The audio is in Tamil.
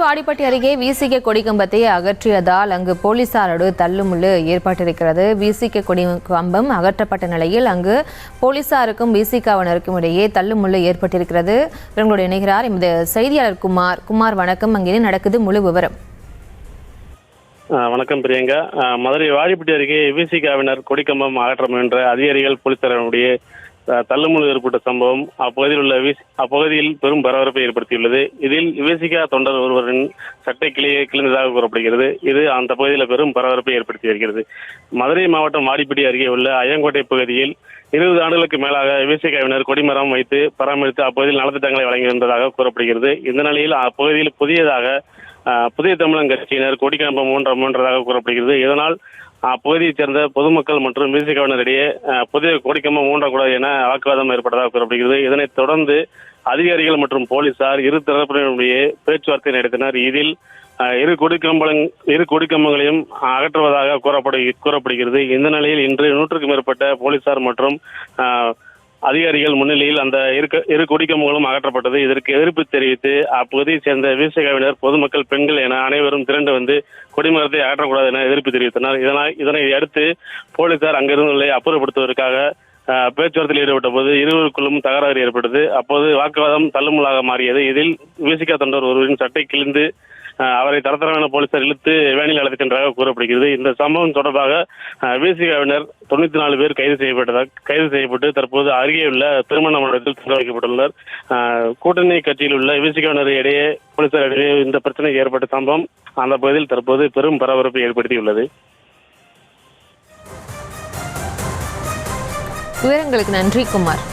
வாடிப்பட்டி அருகே விசிக கொடிக்கம்பத்தை அகற்றியதால் அங்கு போலீசாரோடு தள்ளுமுள்ளு ஏற்பட்டிருக்கிறது. விசிக கொடி கம்பம் அகற்றப்பட்ட நிலையில் அங்கு போலீசாருக்கும் விசிகவினருக்கும் இடையே தள்ளுமுள்ளு ஏற்பட்டிருக்கிறது. இவங்களோடு இணைகிறார் எமது செய்தியாளர் குமார். குமார் வணக்கம். அங்கே நடக்குது முழு விவரம். வணக்கம் பிரியங்கா. மதுரை வாடிப்பட்டி அருகே விசிகவினர் கொடிக்கம்பம் அகற்ற முயன்ற அதிகாரிகள் போலீசாரனுடைய தள்ளுமுள்ளு ஏற்பட்ட சம்பவம் அப்பகுதியில் பெரும் பரபரப்பை ஏற்படுத்தியுள்ளது. இதில் விசிக தொண்டர் ஒருவரின் சட்டை கிழிந்ததாக கூறப்படுகிறது. இது அந்த பகுதியில் பெரும் பரபரப்பை ஏற்படுத்தி வருகிறது. மதுரை மாவட்டம் வாடிப்பட்டி அருகே உள்ள அய்யங்கோட்டை பகுதியில் 20 ஆண்டுகளுக்கு மேலாக விசிகவினர் கொடிமரம் வைத்து பராமரித்து அப்பகுதியில் நலத்திட்டங்களை வழங்கி வந்ததாக கூறப்படுகிறது. இந்த நிலையில் அப்பகுதியில் புதிய தமிழன் கட்சியினர் கொடிக்கம்பம் மூன்றதாக கூறப்படுகிறது. இதனால் அப்பகுதியைச் சேர்ந்த பொதுமக்கள் மற்றும் விசிகவினரிடையே புதிய கொடிக்கம்பம் ஊன்றக்கூடாது என வாக்குவாதம் ஏற்பட்டதாக கூறப்படுகிறது. இதனைத் தொடர்ந்து அதிகாரிகள் மற்றும் போலீசார் இரு தரப்பினருடைய பேச்சுவார்த்தை நடத்தினர். இதில் இரு கொடிக்கம்பங்களையும் அகற்றுவதாக கூறப்படுகிறது. இந்த நிலையில் இன்று 100க்கும் மேற்பட்ட போலீசார் மற்றும் அதிகாரிகள் முன்னிலையில் அந்த இரு கொடிக்கம்பங்களும் அகற்றப்பட்டது. இதற்கு எதிர்ப்பு தெரிவித்து அப்பகுதியைச் சேர்ந்த விசிகவினர், பொதுமக்கள், பெண்கள் என அனைவரும் திரண்டு வந்து கொடிமரத்தை அகற்றக்கூடாது என எதிர்ப்பு தெரிவித்தனர். இதனை அடுத்து போலீசார் அங்கிருந்துள்ளதை அப்புறப்படுத்துவதற்காக பேச்சுவார்த்தையில் ஈடுபட்ட போது இருவருக்குள்ளும் தகராறு ஏற்பட்டது. அப்போது வாக்குவாதம் தள்ளுமுள்ளாக மாறியது. இதில் விசிக தொண்டர் ஒருவரின் சட்டை கிழிந்து அவரை தரத்தரமான போலீசார் இழுத்து வேனில் அழைத்து சென்றதாக கூறப்படுகிறது. இந்த சம்பவம் தொடர்பாக விசிகவினர் 94 பேர் கைது செய்யப்பட்டு தற்போது அருகே உள்ள திருமண மண்டபத்தில் தங்க வைக்கப்பட்டுள்ளனர். கூட்டணி கட்சியில் உள்ள விசிகவினர் இடையே போலீசார் இடையே இந்த பிரச்சனை ஏற்பட்ட சம்பவம் அந்த பகுதியில் தற்போது பெரும் பரபரப்பை ஏற்படுத்தியுள்ளது. விவரங்களுக்கு நன்றி குமார்.